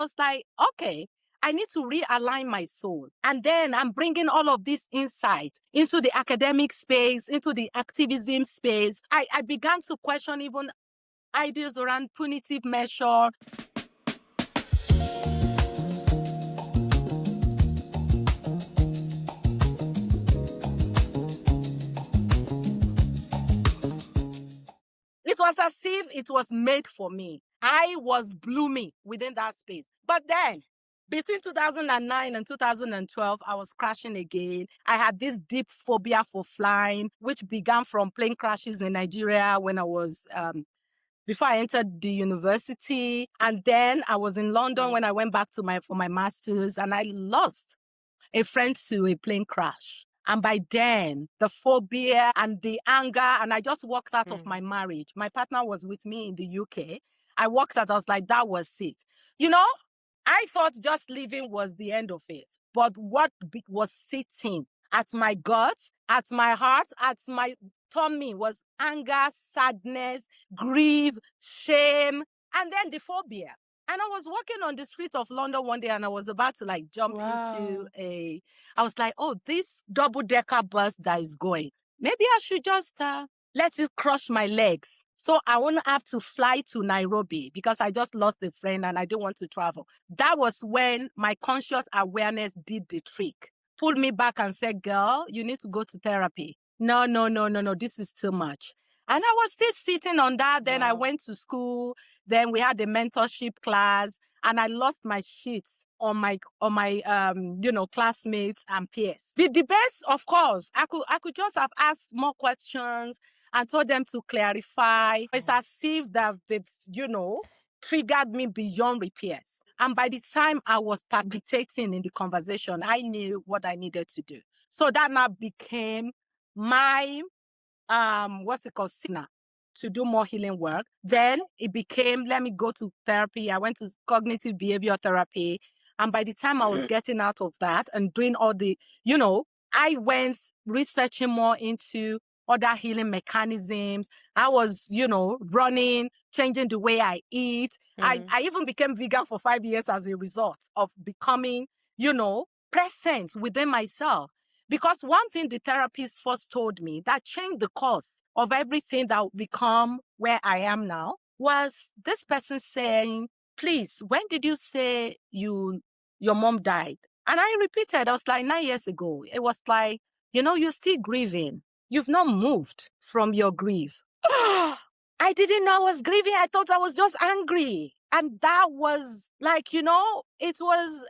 was like, okay, I need to realign my soul. And then I'm bringing all of this insight into the academic space, into the activism space. I began to question even ideas around punitive measure. It was as if it was made for me. I was blooming within that space. But then, between 2009 and 2012, I was crashing again. I had this deep phobia for flying, which began from plane crashes in Nigeria when I was, before I entered the university. And then I was in London when I went back to for my master's, and I lost a friend to a plane crash. And by then, the phobia and the anger, and I just walked out of my marriage. My partner was with me in the UK. I walked out, I was like, that was it. You know, I thought just leaving was the end of it. But what was sitting at my gut, at my heart, at my tummy was anger, sadness, grief, shame, and then the phobia. And I was walking on the street of London one day and I was about to jump into I was like, oh, this double-decker bus that is going, maybe I should just let it crush my legs. So I won't have to fly to Nairobi because I just lost a friend and I didn't want to travel. That was when my conscious awareness did the trick. Pulled me back and said, girl, you need to go to therapy. No, this is too much. And I was still sitting on that. Then I went to school. Then we had a mentorship class, and I lost my sheets on my classmates and peers. The debates, of course, I could just have asked more questions and told them to clarify. It's as if that they've, triggered me beyond repairs. And by the time I was palpitating in the conversation, I knew what I needed to do. So that now became my signal to do more healing work. Then it became, let me go to therapy. I went to cognitive behavior therapy. And by the time I was getting out of that and doing all the, I went researching more into other healing mechanisms. I was, running, changing the way I eat. I even became vegan for 5 years as a result of becoming, present within myself. Because one thing the therapist first told me that changed the course of everything that would become where I am now was this person saying, please, when did you say your mom died? And I repeated, I was like 9 years ago. It was like, you're still grieving. You've not moved from your grief. I didn't know I was grieving. I thought I was just angry. And that was it was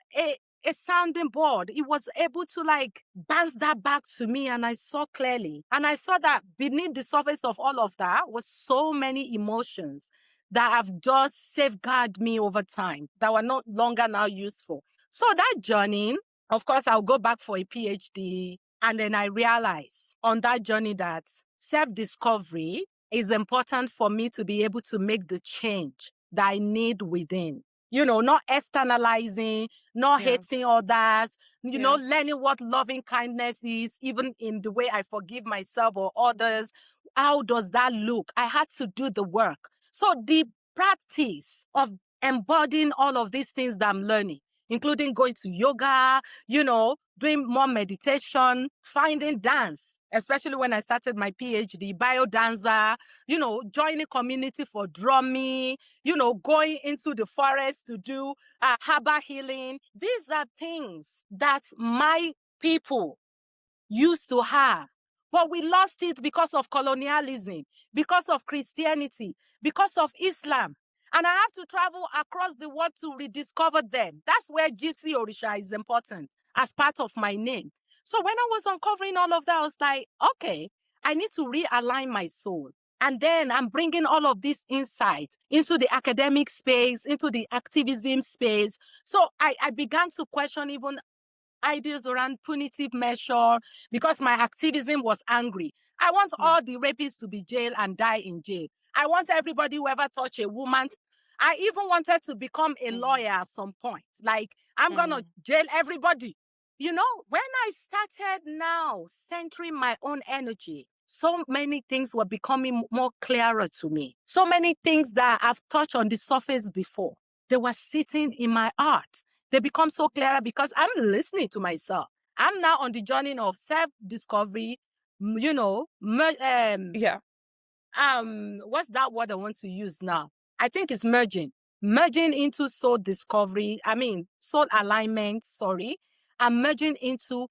a sounding board. It was able to bounce that back to me, and I saw clearly. And I saw that beneath the surface of all of that was so many emotions that have just safeguarded me over time that were no longer now useful. So that journey, of course, I'll go back for a PhD. And then I realized on that journey that self-discovery is important for me to be able to make the change that I need within. Not externalizing, not hating others, learning what loving kindness is, even in the way I forgive myself or others. How does that look? I had to do the work. So the practice of embodying all of these things that I'm learning, including going to yoga, doing more meditation, finding dance, especially when I started my PhD, biodancer, joining community for drumming, going into the forest to do herbal healing. These are things that my people used to have. But we lost it because of colonialism, because of Christianity, because of Islam. And I have to travel across the world to rediscover them. That's where Gypsy Orisha is important as part of my name. So when I was uncovering all of that, I was like, okay, I need to realign my soul. And then I'm bringing all of this insight into the academic space, into the activism space. So I began to question even ideas around punitive measure because my activism was angry. I want all the rapists to be jailed and die in jail. I want everybody who ever touched a woman. I even wanted to become a lawyer at some point. I'm going to jail everybody. When I started now centering my own energy, so many things were becoming more clearer to me. So many things that I've touched on the surface before. they were sitting in my heart. They become so clearer because I'm listening to myself. I'm now on the journey of self-discovery, what's that word I want to use now? I think it's merging into soul discovery. Soul alignment, and merging into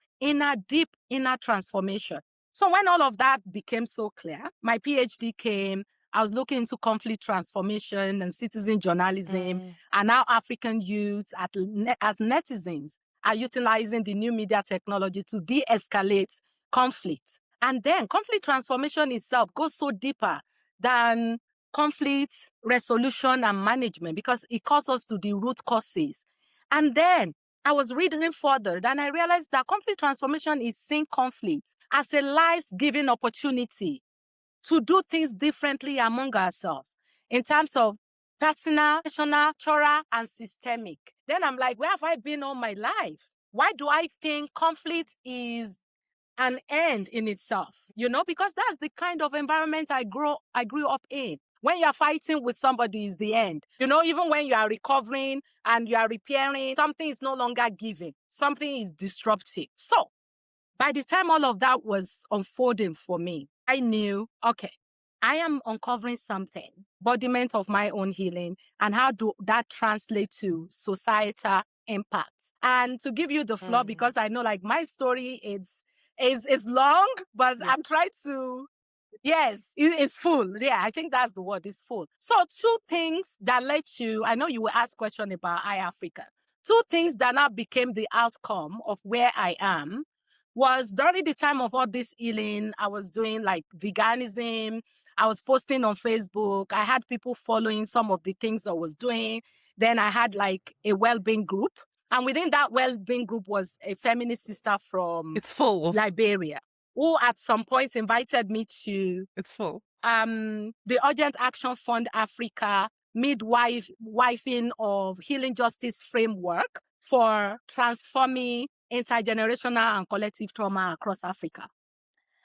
deep inner transformation. So when all of that became so clear, my PhD came. I was looking into conflict transformation and citizen journalism, and now African youth as netizens are utilizing the new media technology to de-escalate conflict. And then conflict transformation itself goes so deeper than conflict resolution and management because it calls us to the root causes. And then I was reading further, then I realized that conflict transformation is seeing conflict as a life-giving opportunity to do things differently among ourselves in terms of personal, cultural, and systemic. Then I'm like, where have I been all my life? Why do I think conflict is an end in itself? Because that's the kind of environment I grew up in. When you're fighting with somebody is the end. Even when you are recovering and you are repairing, something is no longer giving. Something is disruptive. So by the time all of that was unfolding for me, I knew, okay, I am uncovering something, embodiment of my own healing, and how do that translate to societal impact? And to give you the floor, because I know like my story is long, but I'm trying to. Yes, it's full. Yeah, I think that's the word, it's full. So two things that led to, I know you will ask question about iAfrica. Two things that now became the outcome of where I am was during the time of all this healing, I was doing like veganism. I was posting on Facebook. I had people following some of the things I was doing. Then I had like a well-being group. And within that well-being group was a feminist sister from Liberia, who at some point invited me to the Urgent Action Fund Africa midwifing of healing justice framework for transforming intergenerational and collective trauma across Africa.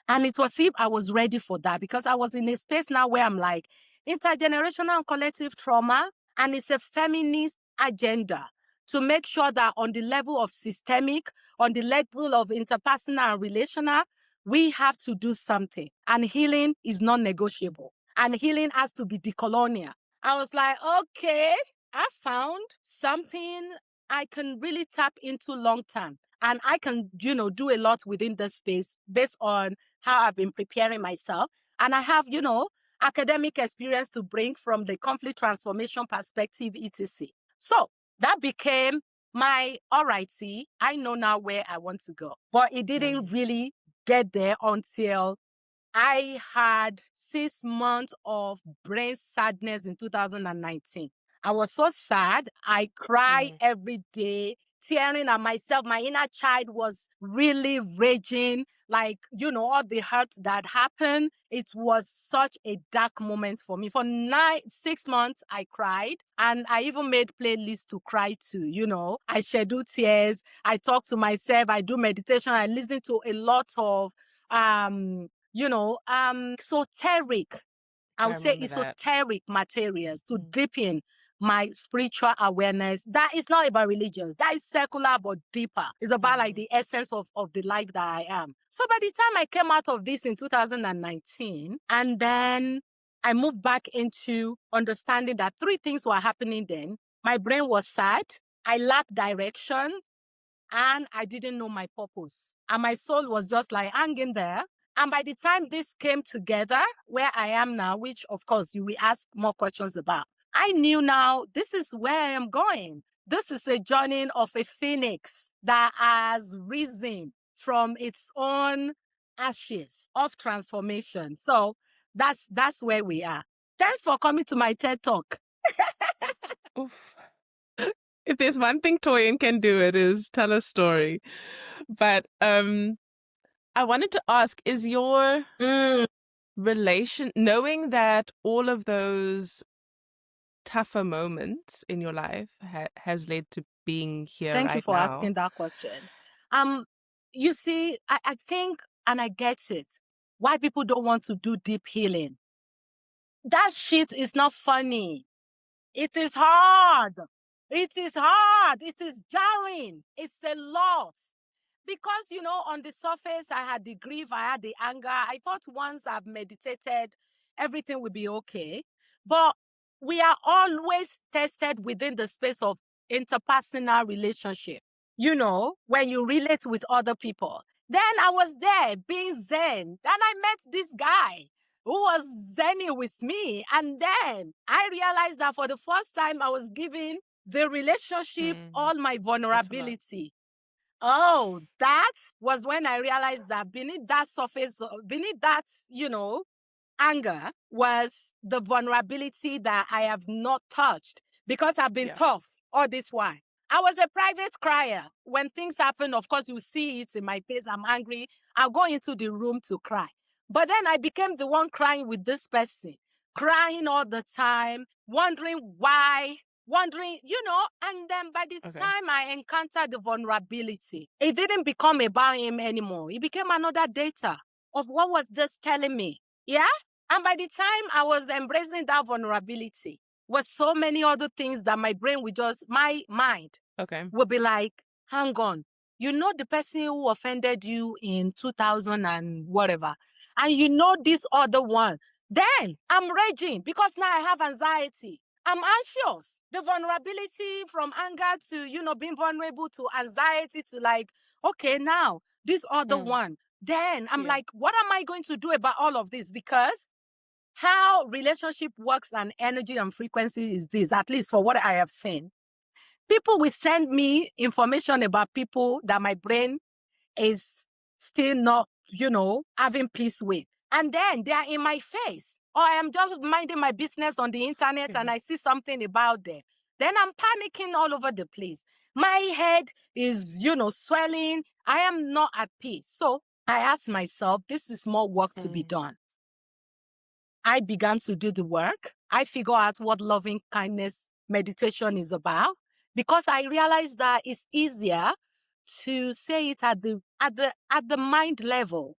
And it was if I was ready for that because I was in a space now where I'm like, intergenerational and collective trauma, and it's a feminist agenda to make sure that on the level of systemic, on the level of interpersonal and relational, we have to do something. And healing is non-negotiable. And healing has to be decolonial. I was like, okay, I found something I can really tap into long term. And I can, do a lot within this space based on how I've been preparing myself. And I have, academic experience to bring from the conflict transformation perspective, etc. So that became my, all righty, I know now where I want to go. But it didn't really get there until I had 6 months of brain sadness in 2019. I was so sad. I cried every day, tearing at myself. My inner child was really raging, like, all the hurt that happened. It was such a dark moment for me. For 6 months, I cried. And I even made playlists to cry to, I schedule tears. I talk to myself. I do meditation. I listen to a lot of esoteric, I would say esoteric materials to deepen my spiritual awareness. That is not about religions. That is secular, but deeper. It's about like the essence of the life that I am. So by the time I came out of this in 2019, and then I moved back into understanding that 3 things were happening then. My brain was sad. I lacked direction. And I didn't know my purpose. And my soul was just like hanging there. And by the time this came together, where I am now, which of course you will ask more questions about, I knew now this is where I am going. This is a journey of a phoenix that has risen from its own ashes of transformation. So that's where we are. Thanks for coming to my TED Talk. Oof. If there's one thing Toyin can do, it is tell a story. But I wanted to ask, is your relation, knowing that all of those tougher moments in your life has led to being here right now? Thank you for asking that question. You see, I think, and I get it, why people don't want to do deep healing. That shit is not funny. It is hard. It is hard. It is jarring. It's a lot. Because, on the surface, I had the grief, I had the anger. I thought once I've meditated, everything will be okay. But we are always tested within the space of interpersonal relationship. When you relate with other people. Then I was there being zen. Then I met this guy who was zenning with me. And then I realized that for the first time, I was giving the relationship all my vulnerability. Oh, that was when I realized that beneath that surface, beneath that, anger was the vulnerability that I have not touched because I've been tough all this while. I was a private crier. When things happen, of course, you see it in my face. I'm angry. I'll go into the room to cry. But then I became the one crying with this person, crying all the time, wondering why, and then by the time I encountered the vulnerability, it didn't become about him anymore. It became another data of what was this telling me. Yeah? And by the time I was embracing that vulnerability, was so many other things that my brain would my mind would be like, hang on, the person who offended you in 2000 and whatever, and this other one, then I'm raging because now I have anxiety. I'm anxious. The vulnerability from anger to, being vulnerable to anxiety to like, okay, now this other one. Then I'm like, what am I going to do about all of this? Because how relationship works and energy and frequency is this, at least for what I have seen. People will send me information about people that my brain is still not, having peace with. And then they are in my face. Or I am just minding my business on the internet and I see something about them. Then I'm panicking all over the place. My head is, swelling. I am not at peace. So I asked myself, this is more work to be done. I began to do the work. I figure out what loving kindness meditation is about because I realized that it's easier to say it at the mind level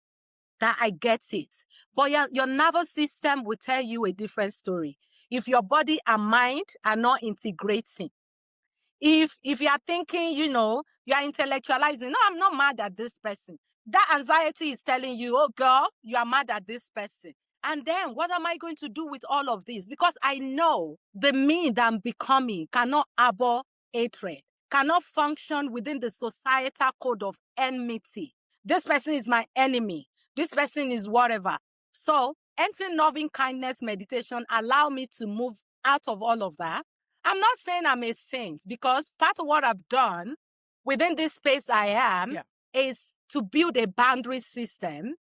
that I get it. But your nervous system will tell you a different story. If your body and mind are not integrating, if you are thinking, you are intellectualizing, no, I'm not mad at this person. That anxiety is telling you, oh girl, you are mad at this person. And then what am I going to do with all of this? Because I know the me that I'm becoming cannot harbor hatred, cannot function within the societal code of enmity. This person is my enemy. This person is whatever. So entering loving kindness meditation allow me to move out of all of that. I'm not saying I'm a saint because part of what I've done within this space I am is to build a boundary system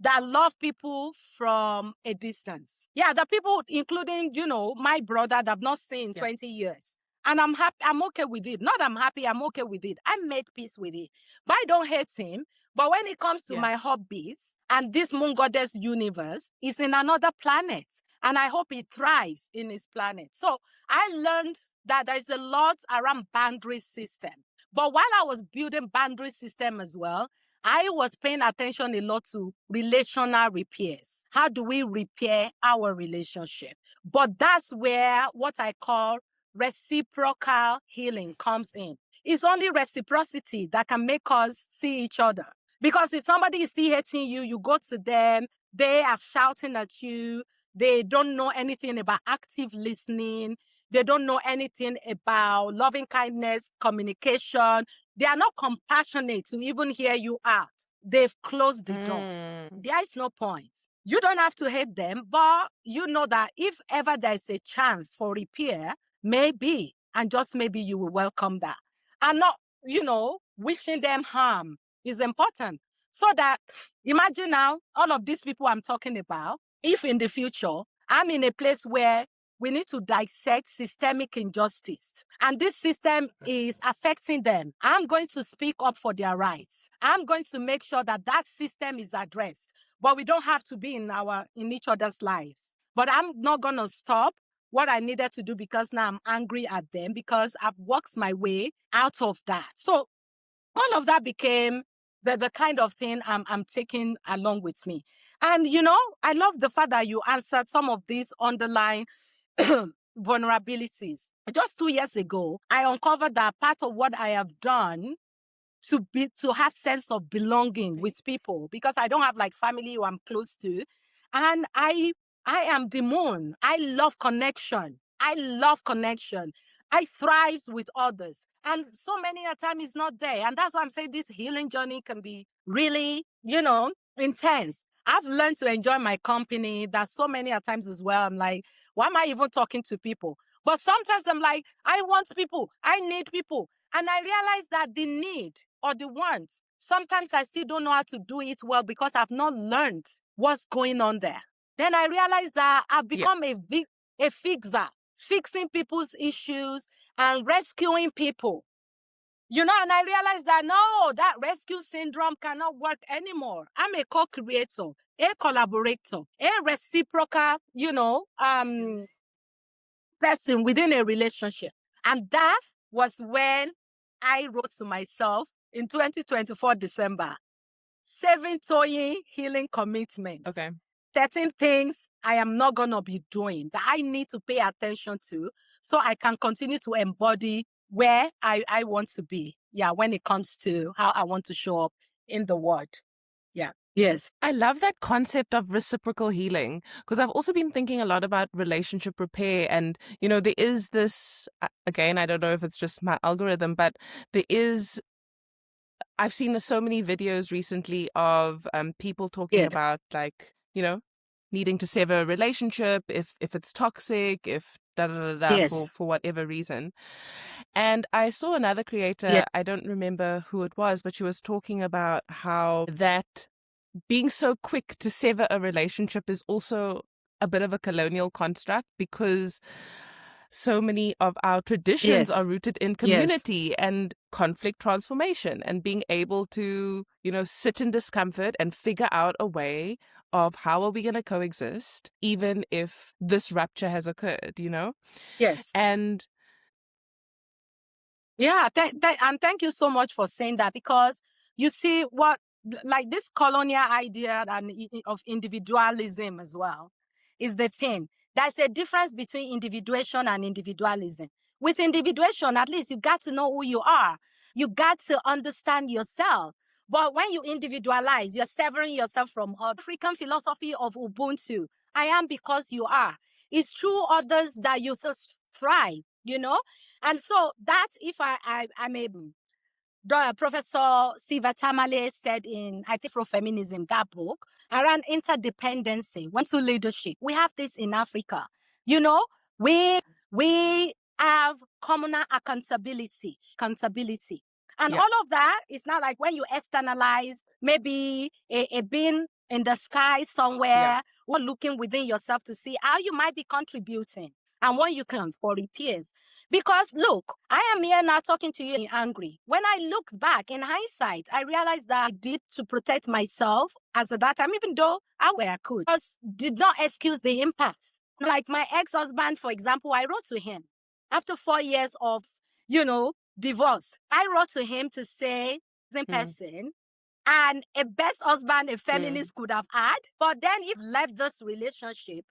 that love people from a distance. Yeah, the people, including, my brother that I've not seen in 20 years. And I'm happy, I'm okay with it. Not I'm happy, I'm okay with it. I made peace with it. But I don't hate him. But when it comes to my hobbies and this moon goddess universe is in another planet. And I hope he thrives in his planet. So I learned that there's a lot around boundary system. But while I was building boundary system as well, I was paying attention a lot to relational repairs. How do we repair our relationship? But that's where what I call reciprocal healing comes in. It's only reciprocity that can make us see each other. Because if somebody is still hating you, you go to them, they are shouting at you, they don't know anything about active listening, they don't know anything about loving kindness, communication. They are not compassionate to even hear you out. They've closed the door. There is no point. You don't have to hate them, but you know that if ever there's a chance for repair, maybe, and just maybe you will welcome that. And not, wishing them harm is important. So that, imagine now, all of these people I'm talking about, if in the future, I'm in a place where we need to dissect systemic injustice. And this system is affecting them. I'm going to speak up for their rights. I'm going to make sure that that system is addressed. But we don't have to be in each other's lives. But I'm not going to stop what I needed to do because now I'm angry at them because I've worked my way out of that. So all of that became the kind of thing I'm taking along with me. And, I love the fact that you answered some of these underlying vulnerabilities. Just 2 years ago, I uncovered that part of what I have done to have sense of belonging with people, because I don't have like family who I'm close to. And I am the moon. I love connection. I thrive with others. And so many a time is not there. And that's why I'm saying this healing journey can be really, intense. I've learned to enjoy my company. There's so many a times as well. I'm like, why am I even talking to people? But sometimes I'm like, I want people. I need people. And I realize that the need or the want, sometimes I still don't know how to do it well because I've not learned what's going on there. Then I realized that I've become a fixer, fixing people's issues and rescuing people. And I realized that no, that rescue syndrome cannot work anymore. I'm a co-creator, a collaborator, a reciprocal, person within a relationship. And that was when I wrote to myself in 2024 December, 7 Toyin healing commitments. Okay. 13 things I am not going to be doing that I need to pay attention to so I can continue to embody where I want to be. Yeah, when it comes to how I want to show up in the world. Yeah. Yes. I love that concept of reciprocal healing, because I've also been thinking a lot about relationship repair. And, there is this, again, I don't know if it's just my algorithm, but I've seen so many videos recently of people talking about needing to sever a relationship if it's toxic, if for whatever reason. And I saw another creator, I don't remember who it was, but she was talking about how that being so quick to sever a relationship is also a bit of a colonial construct, because so many of our traditions are rooted in community and conflict transformation, and being able to, sit in discomfort and figure out a way of how are we going to coexist, even if this rupture has occurred, Yes. And yeah, and thank you so much for saying that, because you see what, like this colonial idea of individualism as well is the thing. There's a difference between individuation and individualism. With individuation, at least you got to know who you are. You got to understand yourself. But when you individualize, you're severing yourself from African philosophy of Ubuntu. I am because you are. It's through others that you thrive, And so that's if I'm able. Professor Siva Tamale said in, I think, Afrofeminism, that book, around interdependency, when to leadership. We have this in Africa. We have communal accountability. And all of that is not like when you externalize maybe a bin in the sky somewhere, or looking within yourself to see how you might be contributing and what you can for repairs. Because look, I am here now talking to you angry. When I look back in hindsight, I realized that I did to protect myself as at that time, even though I could, because did not excuse the impasse. Like my ex-husband, for example, I wrote to him after 4 years of, divorce. I wrote to him to say, in person, and a best husband a feminist could have had. But then if left this relationship,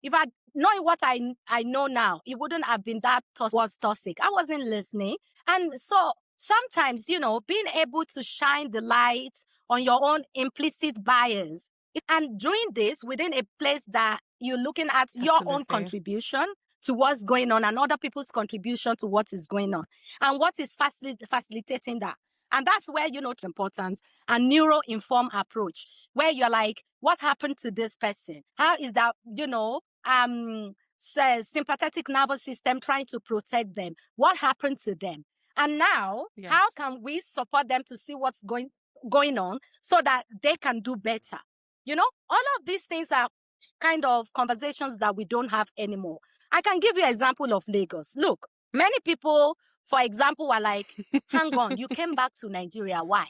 if I knowing what I know now, it wouldn't have been that was toxic. I wasn't listening. And so sometimes, being able to shine the light on your own implicit bias, and doing this within a place that you're looking at your own contribution to what's going on and other people's contribution to what is going on and what is facilitating that. And that's where, it's important, a neuro-informed approach, where you're like, what happened to this person? How is that, sympathetic nervous system trying to protect them? What happened to them? And now, how can we support them to see what's going on so that they can do better? All of these things are kind of conversations that we don't have anymore. I can give you an example of Lagos. Look, many people, for example, were like, hang on, you came back to Nigeria. Why?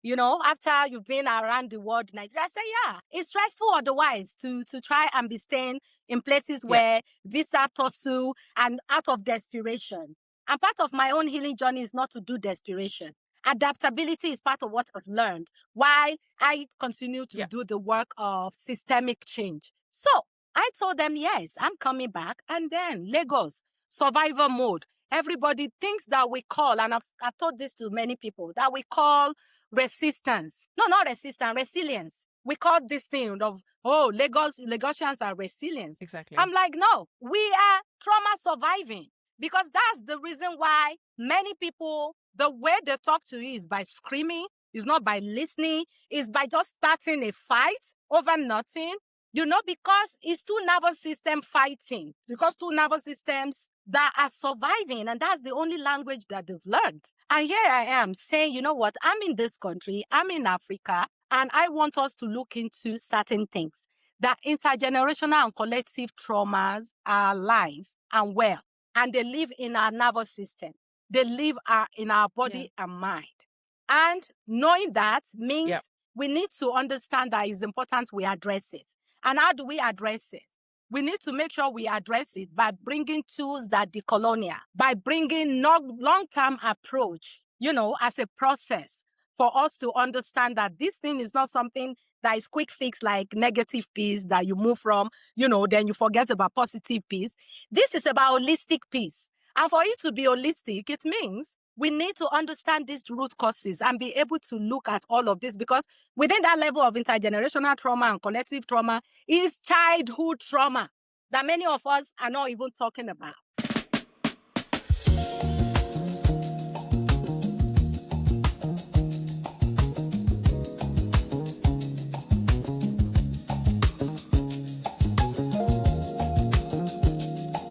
After you've been around the world, Nigeria, I say, yeah, it's stressful otherwise to try and be staying in places where visa tussle and out of desperation. And part of my own healing journey is not to do desperation. Adaptability is part of what I've learned while I continue to do the work of systemic change. So I told them, yes, I'm coming back. And then Lagos, survival mode. Everybody thinks that we call, and I've told this to many people, that we call resistance. No, not resistance, resilience. We call this thing of, oh, Lagosians are resilient. Exactly. I'm like, no, we are trauma surviving. Because that's the reason why many people, the way they talk to you is by screaming, is not by listening, is by just starting a fight over nothing. You know, because it's two nervous systems fighting, because two nervous systems that are surviving, and that's the only language that they've learned. And here I am saying, you know what, I'm in this country, I'm in Africa, and I want us to look into certain things. That intergenerational and collective traumas are alive and well, and they live in our nervous system. They live in our body and mind. And knowing that means we need to understand that it's important we address it. And how do we address it? We need to make sure we address it by bringing tools that decolonial, by bringing long-term approach, you know, as a process for us to understand that this thing is not something that is quick fix like negative peace that you move from, you know, then you forget about positive peace. This is about holistic peace. And for it to be holistic, it means we need to understand these root causes and be able to look at all of this, because within that level of intergenerational trauma and collective trauma is childhood trauma that many of us are not even talking about.